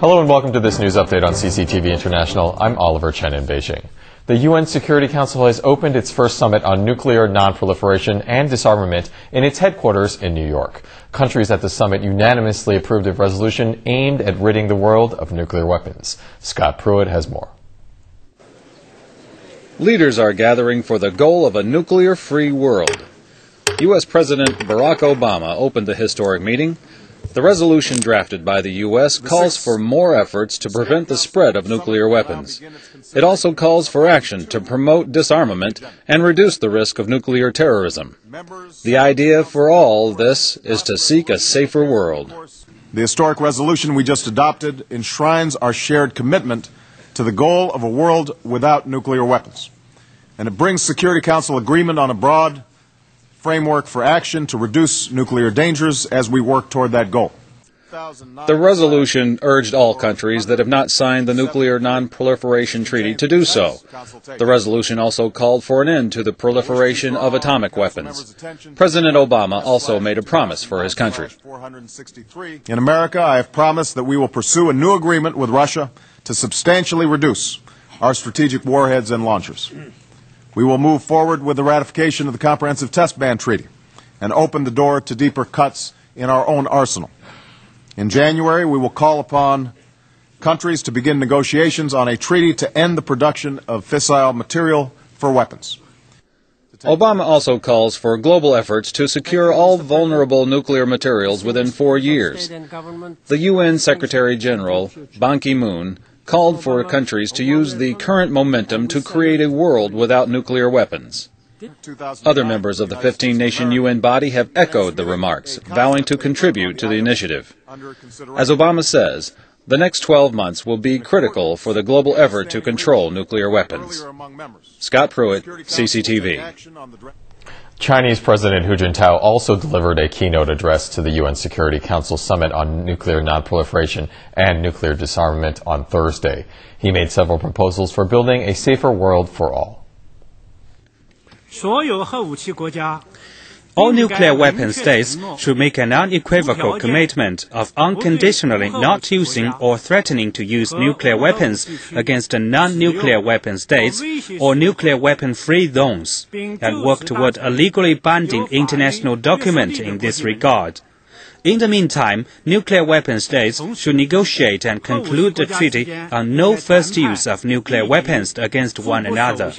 Hello and welcome to this news update on CCTV International. I'm Oliver Chen in Beijing. The UN Security Council has opened its first summit on nuclear non-proliferation and disarmament in its headquarters in New York. Countries at the summit unanimously approved a resolution aimed at ridding the world of nuclear weapons. Scott Pruitt has more. Leaders are gathering for the goal of a nuclear-free world. U.S. President Barack Obama opened the historic meeting. The resolution drafted by the U.S. calls for more efforts to prevent the spread of nuclear weapons. It also calls for action to promote disarmament and reduce the risk of nuclear terrorism. The idea for all this is to seek a safer world. The historic resolution we just adopted enshrines our shared commitment to the goal of a world without nuclear weapons. And it brings Security Council agreement on a broad framework for action to reduce nuclear dangers as we work toward that goal. The resolution urged all countries that have not signed the Nuclear Non-Proliferation Treaty to do so. The resolution also called for an end to the proliferation of atomic weapons. President Obama also made a promise for his country. In America, I have promised that we will pursue a new agreement with Russia to substantially reduce our strategic warheads and launchers. We will move forward with the ratification of the Comprehensive Test Ban Treaty and open the door to deeper cuts in our own arsenal. In January, we will call upon countries to begin negotiations on a treaty to end the production of fissile material for weapons. Obama also calls for global efforts to secure all vulnerable nuclear materials within 4 years. The UN Secretary General, Ban Ki-moon, called for countries to use the current momentum to create a world without nuclear weapons. Other members of the 15-nation UN body have echoed the remarks, vowing to contribute to the initiative. As Obama says, the next 12 months will be critical for the global effort to control nuclear weapons. Scott Pruitt, CCTV. Chinese President Hu Jintao also delivered a keynote address to the UN Security Council Summit on Nuclear Non-Proliferation and Nuclear Disarmament on Thursday. He made several proposals for building a safer world for all. All nuclear weapon states should make an unequivocal commitment of unconditionally not using or threatening to use nuclear weapons against non-nuclear weapon states or nuclear weapon-free zones, and work toward a legally binding international document in this regard. In the meantime, nuclear weapon states should negotiate and conclude the treaty on no first use of nuclear weapons against one another.